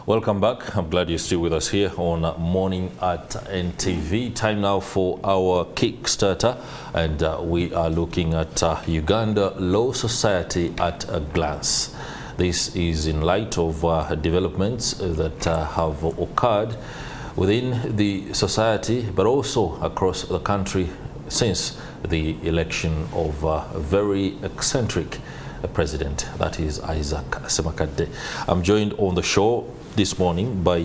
Welcome back. I'm glad you're still with us here on Morning at NTV. Time now for our Kickstarter, and we are looking at Uganda Law Society at a glance. This is in light of developments that have occurred within the society, but also across the country since the election of a very eccentric president, that is Isaac Ssemakadde. I'm joined on the show this morning by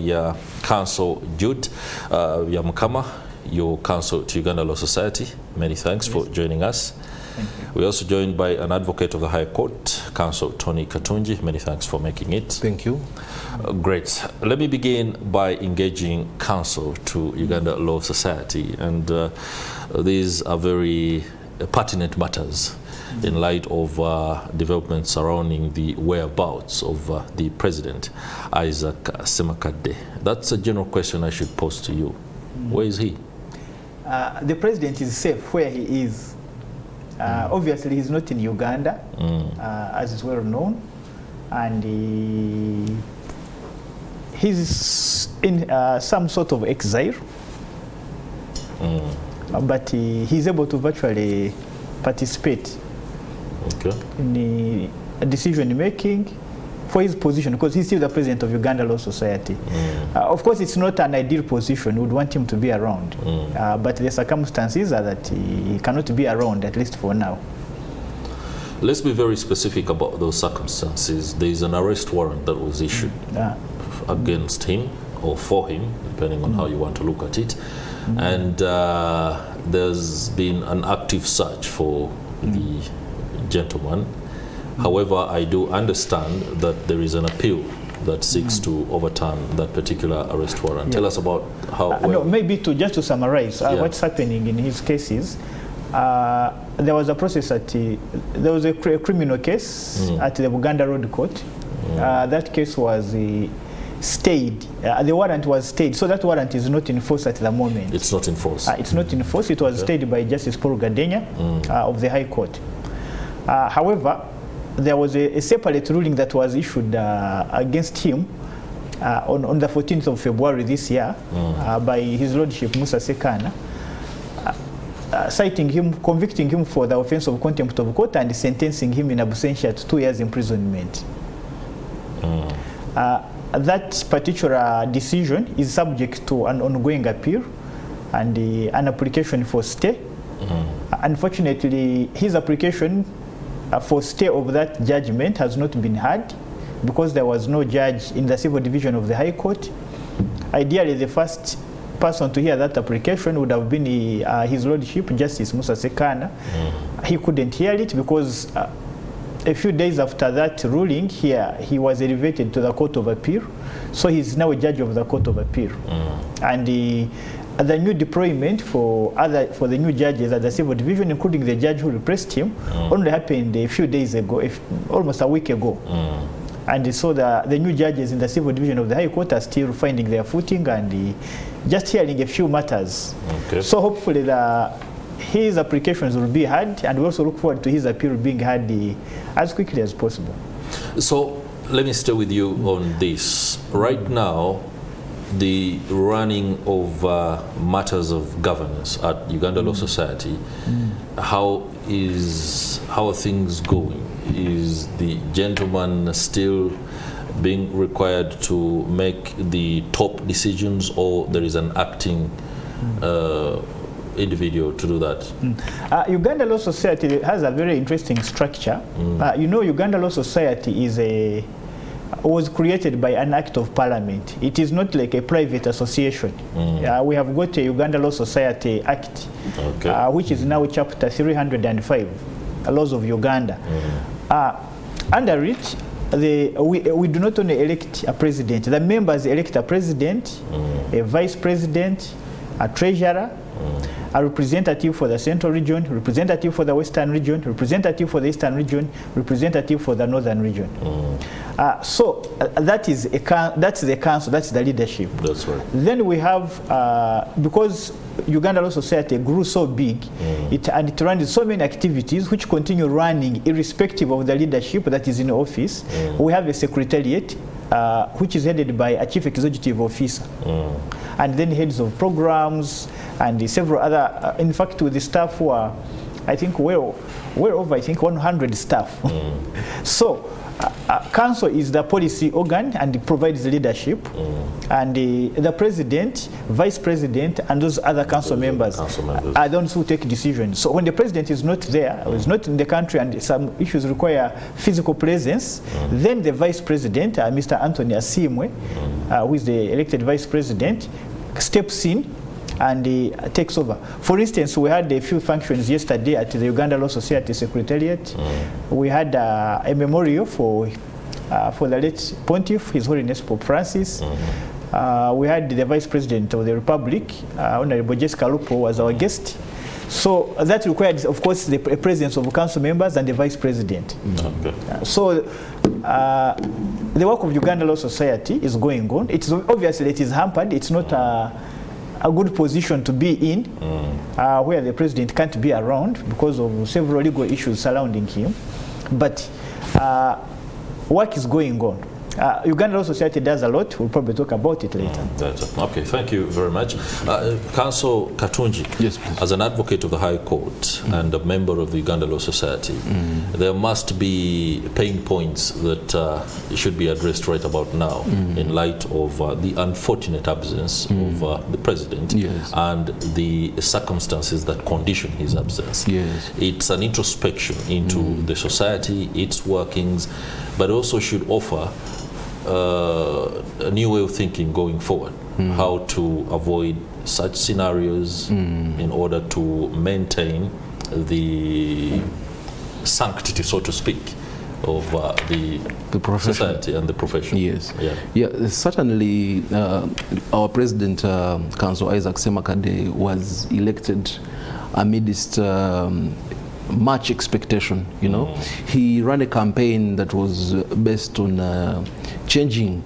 Counsel Jude Yamukama, your counsel to Uganda Law Society. Many thanks for joining us. Thank you. We're also joined by an advocate of the High Court, Counsel Tony Katunji. Many thanks for making it. Thank you. Great. Let me begin by engaging counsel to Uganda Law Society, and these are very pertinent matters in light of developments surrounding the whereabouts of the president, Isaac Ssemakadde. That's a general question I should pose to you. Where is he? The president is safe where he is. Obviously, he's not in Uganda, as is well known, and he's in some sort of exile, but he's able to virtually participate in the decision making for his position, because he's still the president of Uganda Law Society. Of course, it's not an ideal position. We would want him to be around, but the circumstances are that he cannot be around, at least for now. Let's be very specific about those circumstances. There is an arrest warrant that was issued against him or for him, depending on how you want to look at it. And there's been an active search for the gentleman. However, I do understand that there is an appeal that seeks to overturn that particular arrest warrant. Tell us about how... no, maybe just to summarize what's happening in his cases. There was a process at there was a criminal case at the Uganda Road Court. That case was stayed. The warrant was stayed, so that warrant is not in force at the moment. It's not in force. It's not in force. It was stayed by Justice Paul Gadenya of the High Court. However, there was a separate ruling that was issued against him on the 14th of February this year by His Lordship Musa Sekana, citing him, convicting him for the offense of contempt of court and sentencing him in absentia to 2 years imprisonment. That particular decision is subject to an ongoing appeal and an application for stay. Unfortunately, his application for stay of that judgment has not been heard because there was no judge in the civil division of the High Court. Ideally, the first person to hear that application would have been His Lordship Justice Musa Sekana. He couldn't hear it because a few days after that ruling here, he was elevated to the Court of Appeal. So he's now a judge of the Court of Appeal. And the new deployment for the new judges at the civil division, including the judge who replaced him, only happened a few days ago, almost a week ago. And so the new judges in the civil division of the High Court are still finding their footing and just hearing a few matters. So hopefully his applications will be heard, and we also look forward to his appeal being heard as quickly as possible. So let me stay with you on this. Right now, the running of matters of governance at Uganda Law Society, how are things going? Is the gentleman still being required to make the top decisions, or there is an acting individual to do that? Uganda Law Society has a very interesting structure. You know, Uganda Law Society was created by an act of parliament. It is not like a private association. We have got a Uganda Law Society Act, which is now chapter 305, Laws of Uganda. Under it, we do not only elect a president. The members elect a president, a vice president, a treasurer, a representative for the central region, representative for the western region, representative for the eastern region, representative for the northern region. So that's the council, that's the leadership. That's right. Then we have, because Uganda Law Society grew so big, it runs so many activities which continue running irrespective of the leadership that is in office. We have a secretariat which is headed by a chief executive officer, and then heads of programs and several other. In fact, with the staff who are, I think, well over, I think, 100 staff. So, council is the policy organ and it provides leadership, and the president, vice president, and those other council members are those who take decisions. So when the president is not there, or is not in the country, and some issues require physical presence, then the vice president, Mr. Anthony Asimwe, who is the elected vice president, steps in and takes over. For instance, we had a few functions yesterday at the Uganda Law Society Secretariat. We had a memorial for the late Pontiff, His Holiness Pope Francis. We had the Vice President of the Republic, Honorable Jessica Lupo, was our guest. So that required, of course, the presence of council members and the Vice President. So the work of Uganda Law Society is going on. It's obviously it is hampered. It's not a good position to be in, where the president can't be around because of several legal issues surrounding him. But work is going on. Uganda Law Society does a lot. We'll probably talk about it later. Okay, thank you very much. Council Katunji, yes, please. As an advocate of the High Court and a member of the Uganda Law Society, there must be pain points that should be addressed right about now in light of the unfortunate absence of the president and the circumstances that condition his absence. It's an introspection into the society, its workings, but also should offer a new way of thinking going forward, how to avoid such scenarios in order to maintain the sanctity, so to speak, of the society and the profession. Certainly our President, Council Isaac Ssemakadde, was elected amidst much expectation, you know. He ran a campaign that was based on changing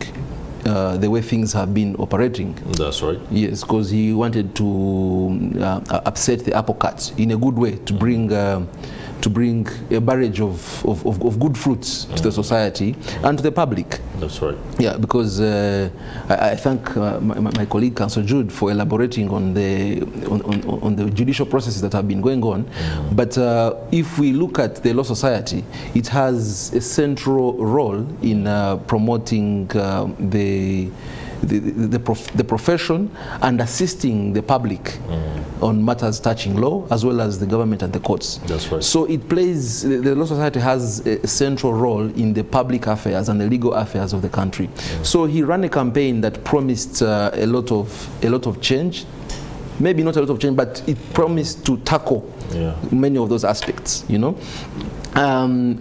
the way things have been operating. That's right. Yes, because he wanted to upset the apple cart in a good way, to bring a barrage of good fruits to the society and to the public. That's right. Yeah, because I thank my colleague Councillor Jude for elaborating on the judicial processes that have been going on. But if we look at the Law Society, it has a central role in promoting the profession and assisting the public on matters touching law, as well as the government and the courts. That's right. So it plays, the Law Society has a central role in the public affairs and the legal affairs of the country. So he ran a campaign that promised a lot of change. Maybe not a lot of change, but it promised to tackle many of those aspects, you know.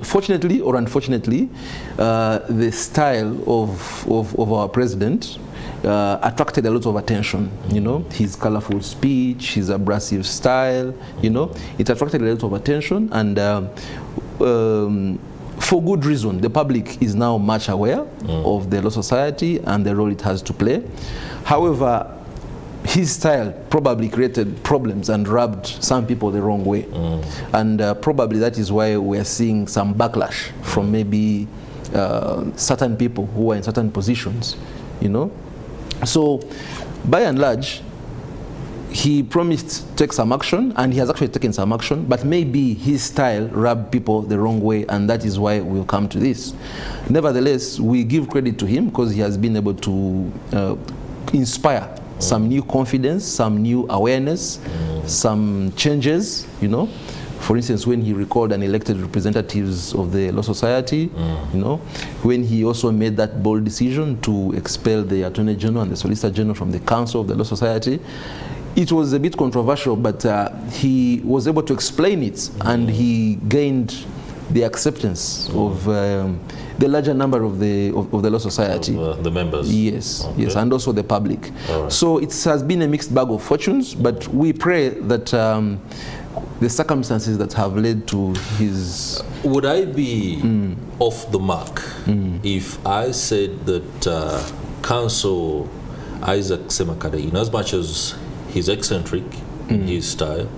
Fortunately or unfortunately, the style of our president attracted a lot of attention, you know. His colorful speech, his abrasive style, you know, it attracted a lot of attention, and for good reason. The public is now much aware of the Law Society and the role it has to play. However, his style probably created problems and rubbed some people the wrong way. And probably that is why we're seeing some backlash from maybe certain people who are in certain positions, you know. So, by and large, he promised to take some action, and he has actually taken some action, but maybe his style rubbed people the wrong way, and that is why we'll come to this. Nevertheless, we give credit to him because he has been able to inspire some new confidence, some new awareness, some changes, you know. For instance, when he recalled and elected representatives of the Law Society, you know, when he also made that bold decision to expel the Attorney General and the Solicitor General from the Council of the Law Society, it was a bit controversial, but he was able to explain it, and he gained the acceptance of the larger number of the Law Society. The members. Yes, yes, and also the public. So it has been a mixed bag of fortunes, but we pray that the circumstances that have led to his... Would I be off the mark if I said that Council Isaac Ssemakadde, in as much as he's eccentric in his style,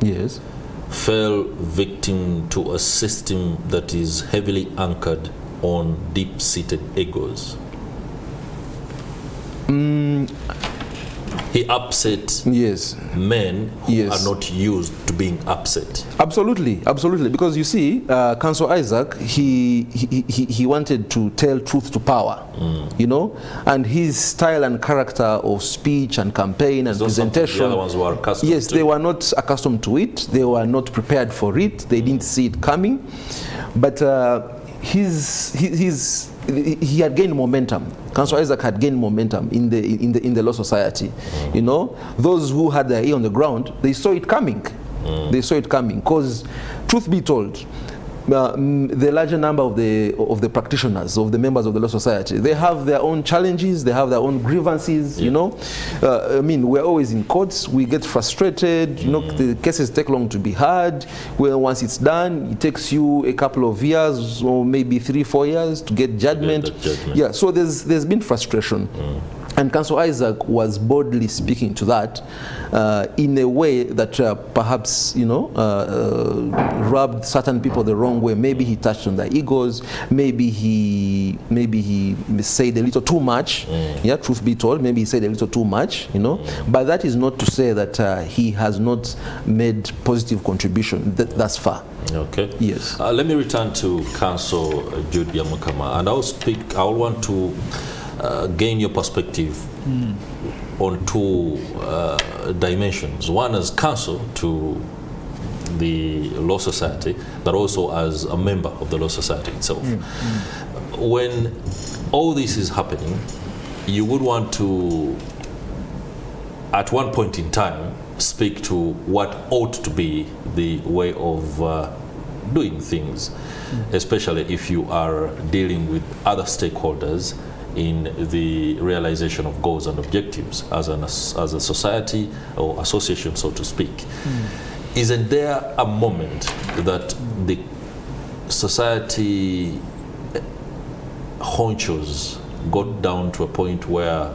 fell victim to a system that is heavily anchored on deep-seated egos? He upset men who are not used to being upset. Absolutely, absolutely. Because you see, Councillor Isaac, he wanted to tell truth to power, you know, and his style and character of speech and campaign and presentation. The other ones were accustomed to. They were not accustomed to it. They were not prepared for it. They didn't see it coming. But he had gained momentum. Councillor Isaac had gained momentum in the Law Society. You know, those who had their ear on the ground, they saw it coming. They saw it coming because, truth be told, the larger number of the practitioners, of the members of the Law Society, they have their own challenges, they have their own grievances, you know. I mean, we're always in courts, we get frustrated, you know, the cases take long to be heard. Well, once it's done, it takes you a couple of years or maybe 3-4 years to get judgment. Yeah, so there's been frustration. And Councillor Isaac was boldly speaking to that in a way that perhaps, you know, rubbed certain people the wrong way. Maybe he touched on their egos. Maybe he said a little too much. Yeah, truth be told, maybe he said a little too much. You know, but that is not to say that he has not made positive contribution thus far. Okay. Yes. Let me return to Councillor Jude Yamukama, and I want to gain your perspective on two dimensions. One as counsel to the Law Society, but also as a member of the Law Society itself. When all this is happening, you would want to, at one point in time, speak to what ought to be the way of doing things, especially if you are dealing with other stakeholders in the realization of goals and objectives as a society or association, so to speak. Isn't there a moment that the society honchos got down to a point where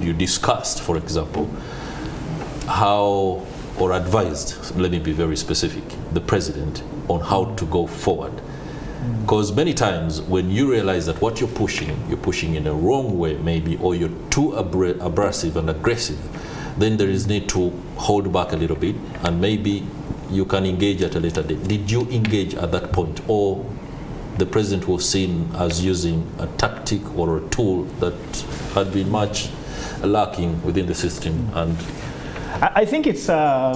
you discussed, for example, how, or advised, let me be very specific, the president on how to go forward? Because many times when you realize that what you're pushing in a wrong way maybe, or you're too abrasive and aggressive, then there is need to hold back a little bit and maybe you can engage at a later date. Did you engage at that point, or the president was seen as using a tactic or a tool that had been much lacking within the system? And I think it's a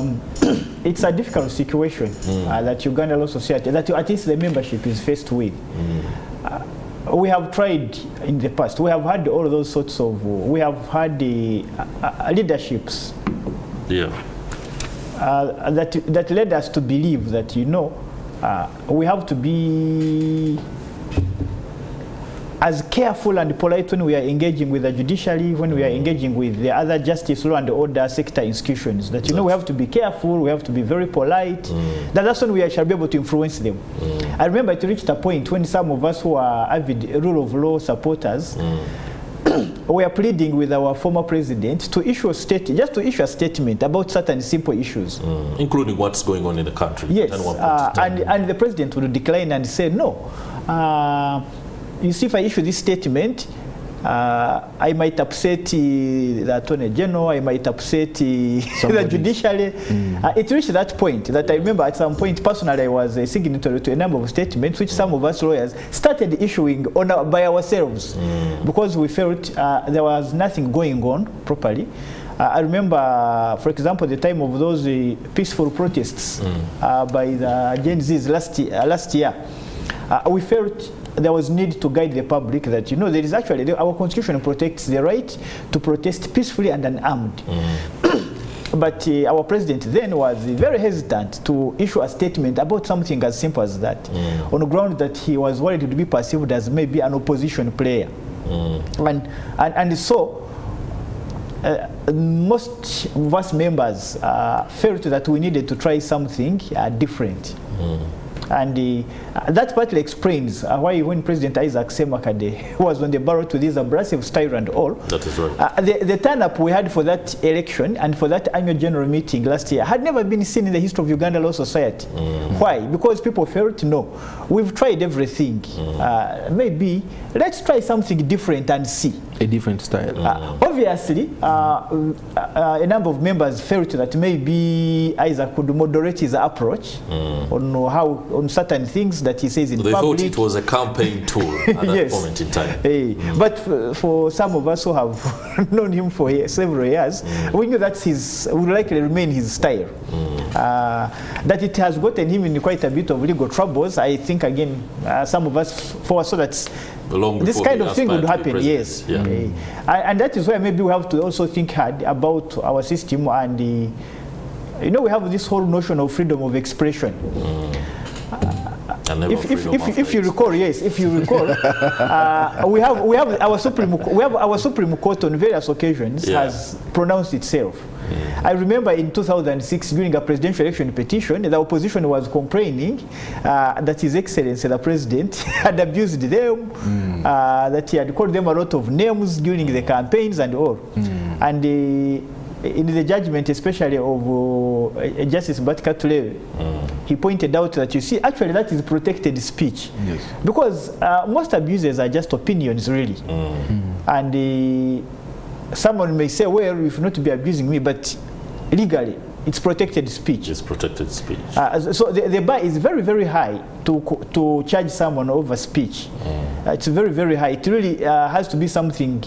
difficult situation that Uganda Law Society, that at least the membership is faced with. We have tried in the past. We have had all those sorts of, we have had the leaderships that led us to believe that, you know, we have to be as careful and polite when we are engaging with the judiciary, when we are engaging with the other justice, law and order sector institutions, that, you know, we have to be careful, we have to be very polite. That's when we shall be able to influence them. I remember it reached a point when some of us who are avid rule of law supporters we are pleading with our former president to issue a statement about certain simple issues. Including what's going on in the country. Yes, and the president would decline and say, no. You see, if I issue this statement, I might upset the Attorney General, I might upset the judiciary. It reached that point that I remember at some point, personally, I was a signatory to a number of statements which some of us lawyers started issuing by ourselves because we felt there was nothing going on properly. I remember, for example, the time of those peaceful protests by the Gen Zs last year. We felt there was need to guide the public that, you know, there is actually, our constitution protects the right to protest peacefully and unarmed. But our president then was very hesitant to issue a statement about something as simple as that, on the ground that he was worried to be perceived as maybe an opposition player. And so, most of us members felt that we needed to try something different. And that partly explains why when President Isaac Ssemakadde was on the ballot with his abrasive style and all, that is right. The turn-up we had for that election and for that annual general meeting last year had never been seen in the history of Uganda Law Society. Why? Because people felt, no, we've tried everything. Maybe let's try something different and see. A different style. Obviously, a number of members felt that maybe Isaac could moderate his approach on certain things that he says in public. They thought it was a campaign tool at that moment in time. But for some of us who have known him for several years, we knew that would likely remain his style. That it has gotten him in quite a bit of legal troubles. I think again, some of us foresaw that this kind of thing would happen. Yes, and that is why maybe we have to also think hard about our system, and you know, we have this whole notion of freedom of expression. If you recall, we have our Supreme Court on various occasions has pronounced itself. I remember in 2006, during a presidential election petition, the opposition was complaining that His Excellency the President had abused them, that he had called them a lot of names during the campaigns and all. And in the judgment, especially of Justice Ssemakadde, he pointed out that, you see, actually that is protected speech. Because most abuses are just opinions, really. And someone may say, well, you should not be abusing me, but legally, it's protected speech. It's protected speech. So the bar is very, very high to charge someone over speech. It's very, very high. It really has to be something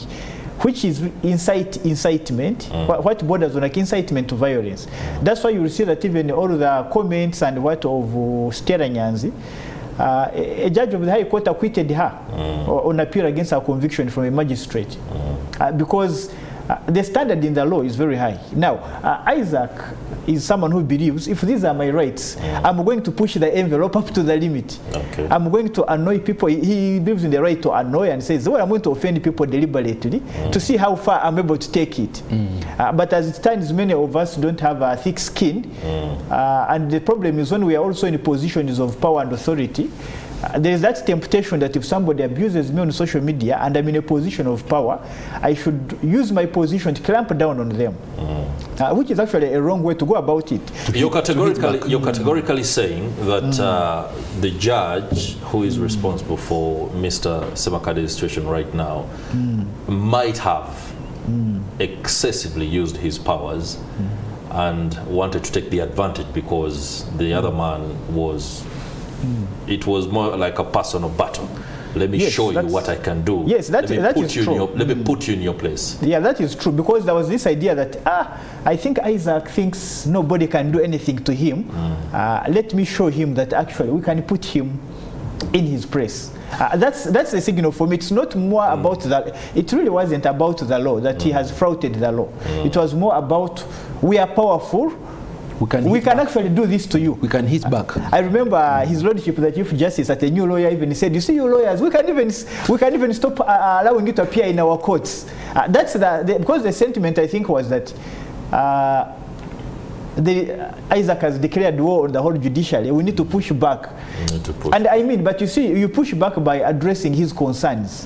which is incitement, what borders on like incitement to violence. That's why you will see that even all the comments and what of Stella Nyanzi, a judge of the High Court acquitted her on appeal against her conviction from a magistrate, because the standard in the law is very high. Now, Isaac is someone who believes, if these are my rights, I'm going to push the envelope up to the limit. I'm going to annoy people. He believes in the right to annoy and says, well, I'm going to offend people deliberately to see how far I'm able to take it. But as it stands, many of us don't have a thick skin. And the problem is when we are also in positions of power and authority, there is that temptation that if somebody abuses me on social media and I'm in a position of power, I should use my position to clamp down on them, which is actually a wrong way to go about it. You're categorically saying that the judge who is responsible for Mr. Ssemakadde's situation right now might have excessively used his powers and wanted to take the advantage because the other man was... It was more like a personal battle. Let me show you what I can do. Yes, that is true. Let me put you in your place. Yeah, that is true, because there was this idea that, I think Isaac thinks nobody can do anything to him. Let me show him that actually we can put him in his place. That's the signal for me. It's not more about that. It really wasn't about the law, that he has flouted the law. It was more about, we are powerful, we can actually do this to you. We can hit back. I remember His Lordship, the Chief Justice, at a new lawyer, even said, "You see, you lawyers, we can even stop allowing you to appear in our courts." That's because the sentiment, I think, was that Isaac has declared war on the whole judiciary. We need to push back. And I mean, but you see, you push back by addressing his concerns.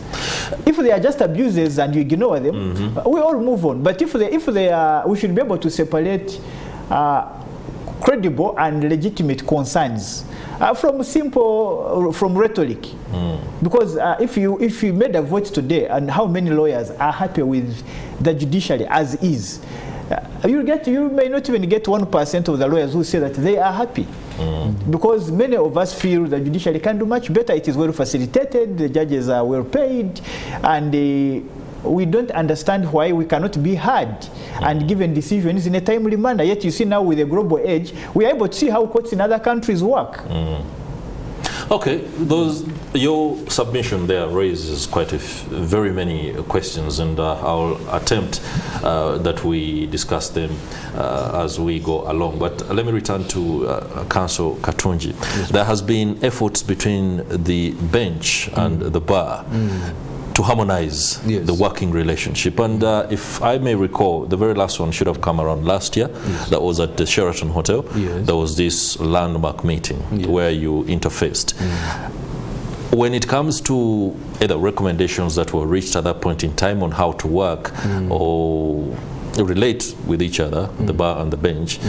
If they are just abuses and you ignore them, we all move on. But if they are, we should be able to separate credible and legitimate concerns from rhetoric. Because if you made a vote today, and how many lawyers are happy with the judiciary as is, you may not even get 1% of the lawyers who say that they are happy. Because many of us feel the judiciary can do much better. It is well facilitated, the judges are well paid, and we don't understand why we cannot be heard and given decisions in a timely manner. Yet you see now with the global age, we are able to see how courts in other countries work. Okay, your submission there raises quite very many questions, and I'll attempt that we discuss them as we go along. But let me return to Counsel Katunji. There has been efforts between the bench and the bar to harmonize the working relationship, and if I may recall, the very last one should have come around last year. That was at the Sheraton Hotel. There was this landmark meeting where you interfaced. When it comes to either recommendations that were reached at that point in time on how to work or relate with each other, the bar and the bench,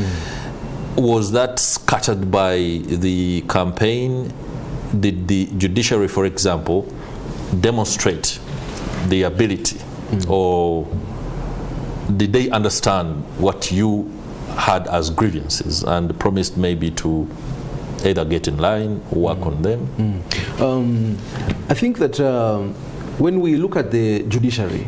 was that scattered by the campaign? Did the judiciary, for example, demonstrate the ability, or did they understand what you had as grievances and promised maybe to either get in line, work on them? I think that when we look at the judiciary,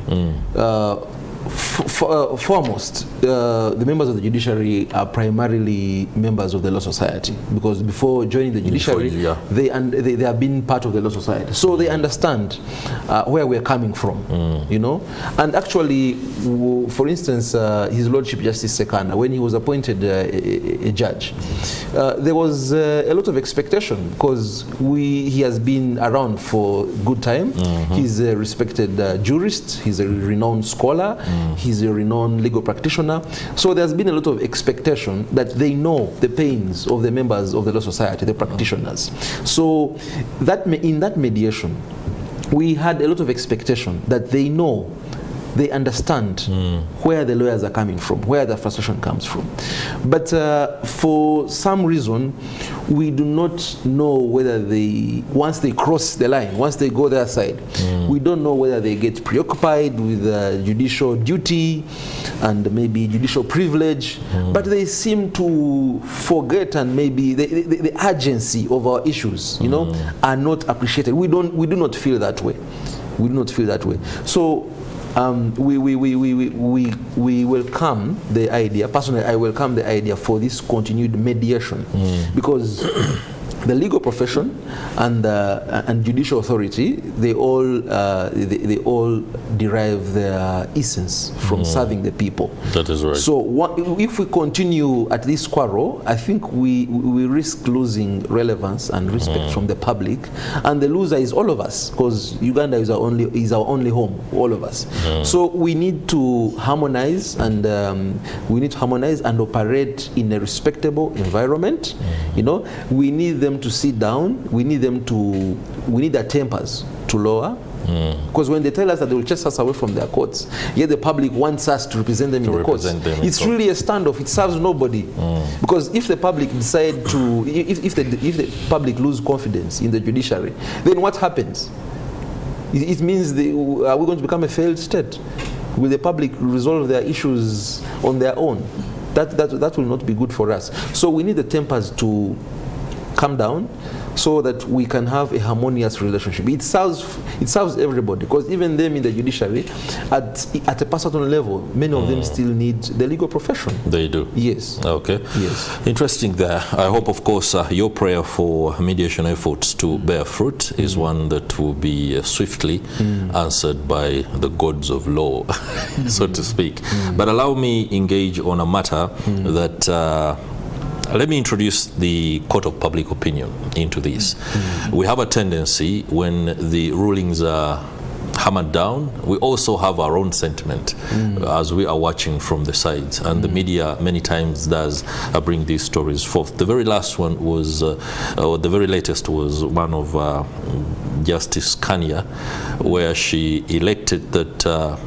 foremost, the members of the judiciary are primarily members of the Law Society, because before joining the judiciary, they have been part of the Law Society, so they understand where we're coming from, you know. And actually, for instance, His Lordship Justice Ssemakadde, when he was appointed a judge, there was a lot of expectation, because he has been around for a good time. He's a respected jurist, he's a renowned scholar, he's a renowned legal practitioner. So there's been a lot of expectation that they know the pains of the members of the Law Society, the practitioners. So that in that mediation, we had a lot of expectation that they know, they understand where the lawyers are coming from, where the frustration comes from. But for some reason, we do not know whether once they cross the line, once they go their side, we don't know whether they get preoccupied with judicial duty and maybe judicial privilege, but they seem to forget, and maybe the urgency of our issues, you know, are not appreciated. We do not feel that way. We do not feel that way. So we welcome the idea. Personally, I welcome the idea for this continued mediation, because the legal profession and judicial authority, they all derive their essence from serving the people. That is right. So if we continue at this quarrel, I think we risk losing relevance and respect from the public, and the loser is all of us, because Uganda is our only home, all of us. So we need to harmonize, and operate in a respectable environment. You know, we need them to sit down. We need their tempers to lower, because when they tell us that they will chase us away from their courts, yet the public wants us to represent them in the courts, it's really a standoff. It serves nobody, because if the public decide to, if the public lose confidence in the judiciary, then what happens? It means are we going to become a failed state? Will the public resolve their issues on their own? That will not be good for us. So we need the tempers to come down, so that we can have a harmonious relationship. It serves everybody, because even them in the judiciary, at a personal level, many of them still need the legal profession. They do. Yes. Okay. Yes. Interesting there. I hope, of course, your prayer for mediation efforts to bear fruit is one that will be swiftly answered by the gods of law, so to speak. But allow me engage on a matter that let me introduce the court of public opinion into this. We have a tendency, when the rulings are hammered down, we also have our own sentiment as we are watching from the sides, and the media many times does bring these stories forth. The very last one was, or the very latest was one of Justice Kanya, where she elected that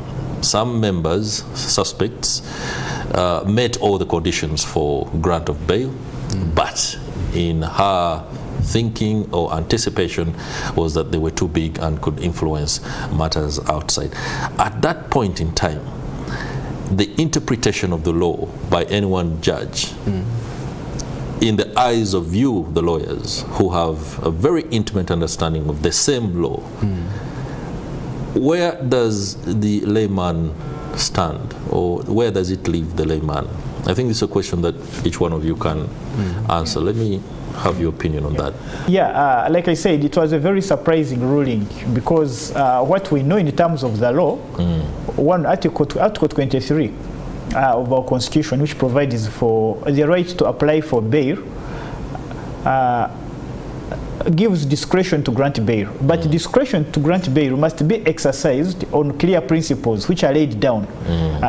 some members, suspects, met all the conditions for grant of bail, but in her thinking or anticipation was that they were too big and could influence matters outside. At that point in time, the interpretation of the law by any one judge, in the eyes of you, the lawyers, who have a very intimate understanding of the same law, where does the layman stand, or where does it leave the layman? I think this is a question that each one of you can answer. Let me have your opinion on that. Yeah, like I said, it was a very surprising ruling, because what we know in terms of the law, one Article 23 of our Constitution, which provides for the right to apply for bail, gives discretion to grant bail, but discretion to grant bail must be exercised on clear principles which are laid down.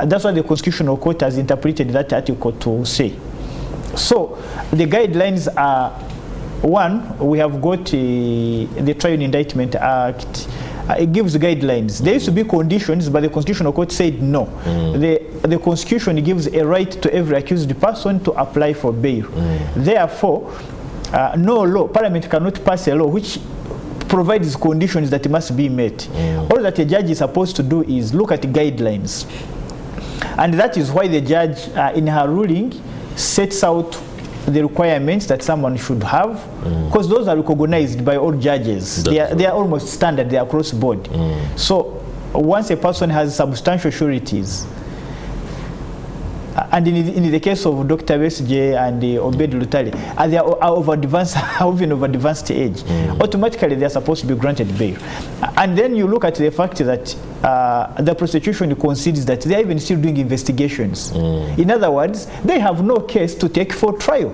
That's what the Constitutional Court has interpreted that article to say. So the guidelines are, one, we have got the Trial and Indictment Act. It gives guidelines. There used to be conditions, but the Constitutional Court said no. The Constitution gives a right to every accused person to apply for bail. Therefore, no law, Parliament cannot pass a law which provides conditions that must be met. All that a judge is supposed to do is look at guidelines. And that is why the judge, in her ruling, sets out the requirements that someone should have, because those are recognized by all judges. They are almost standard, they are across board. So once a person has substantial sureties, and in the case of Dr. Besigye and Obed Lutale, they are of advanced, even of advanced age, automatically they are supposed to be granted bail. And then you look at the fact that the prosecution concedes that they are even still doing investigations. In other words, they have no case to take for trial.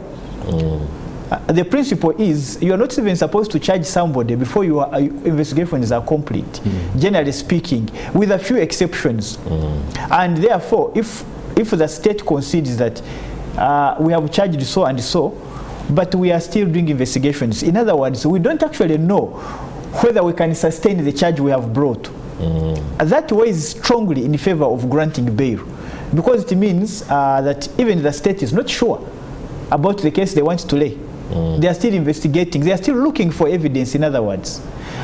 The principle is you are not even supposed to charge somebody before your investigations are complete, generally speaking, with a few exceptions. And therefore, if the state concedes that we have charged so and so, but we are still doing investigations, in other words, we don't actually know whether we can sustain the charge we have brought. That weighs strongly in favor of granting bail, because it means that even the state is not sure about the case they want to lay. They are still investigating. They are still looking for evidence, in other words.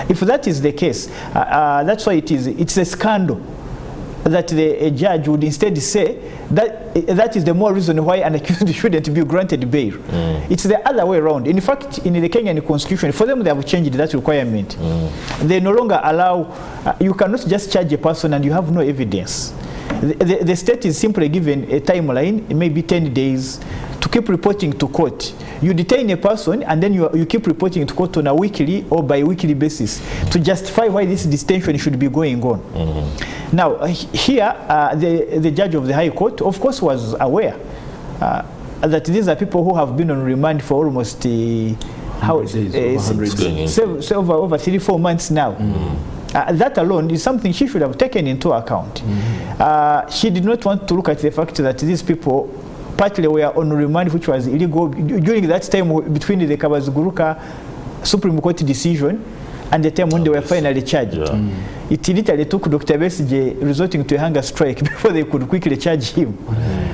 If that is the case, that's why it's a scandal that a judge would instead say that is the more reason why an accused shouldn't be granted bail. It's the other way around. In fact, in the Kenyan constitution, for them they have changed that requirement. They no longer allow, you cannot just charge a person and you have no evidence. The state is simply given a timeline, maybe 10 days, to keep reporting to court. You detain a person and then you keep reporting to court on a weekly or bi-weekly basis to justify why this detention should be going on. Now, here, the judge of the High Court, of course, was aware that these are people who have been on remand for almost over 3-4 months now. That alone is something she should have taken into account. She did not want to look at the fact that these people partly were on remand, which was illegal during that time between the Kabazuguruka Supreme Court decision and the time when they were finally charged. It literally took Dr. Besigye resorting to a hunger strike before they could quickly charge him.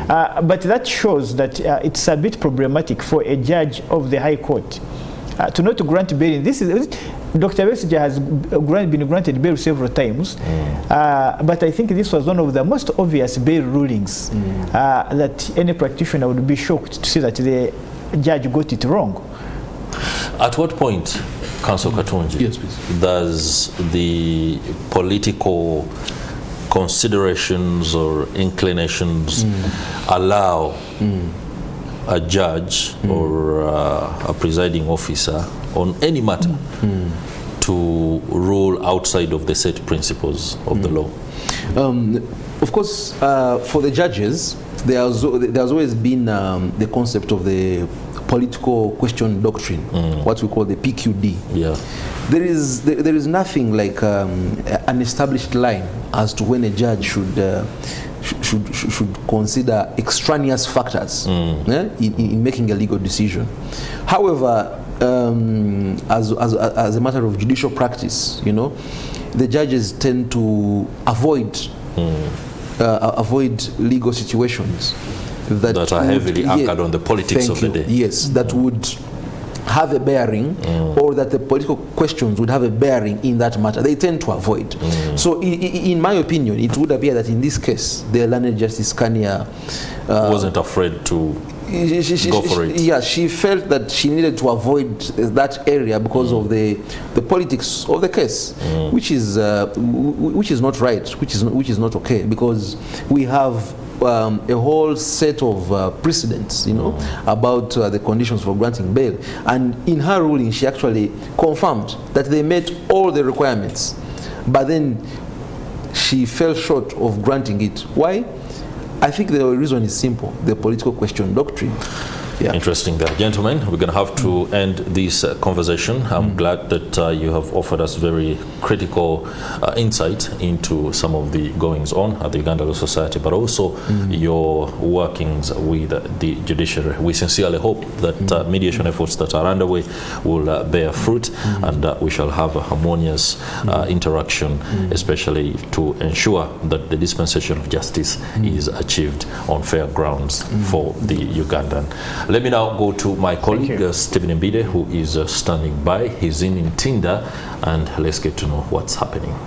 But that shows that it's a bit problematic for a judge of the High Court to not grant bail. Dr. Besigye has been granted bail several times, but I think this was one of the most obvious bail rulings that any practitioner would be shocked to see that the judge got it wrong. At what point, Counsel Katunji, yes, please, does the political considerations or inclinations allow a judge or a presiding officer on any matter to rule outside of the set principles of the law? Of course, for the judges, there's always been the concept of the political question doctrine, what we call the PQD. There is nothing like an established line as to when a judge should consider extraneous factors in making a legal decision. However, as a matter of judicial practice, the judges tend to avoid legal situations that are heavily anchored on the politics of the day. Yes, that would have a bearing, or that the political questions would have a bearing in that matter. They tend to avoid. So in my opinion, it would appear that in this case, the learned Justice Kania wasn't afraid to go for it. Yeah, she felt that she needed to avoid that area because of the politics of the case, which is not right, which is not okay, because we have a whole set of precedents, about the conditions for granting bail. And in her ruling, she actually confirmed that they met all the requirements, but then she fell short of granting it. Why? I think the reason is simple: the political question doctrine. Interesting there. Gentlemen, we're going to have to end this conversation. I'm glad that you have offered us very critical insight into some of the goings on at the Uganda Law Society, but also your workings with the judiciary. We sincerely hope that mediation efforts that are underway will bear fruit, and we shall have a harmonious interaction, especially to ensure that the dispensation of justice is achieved on fair grounds for the Ugandan Let me now go to my colleague Stephen Mbide, who is standing by. He's in Tinda, and let's get to know what's happening.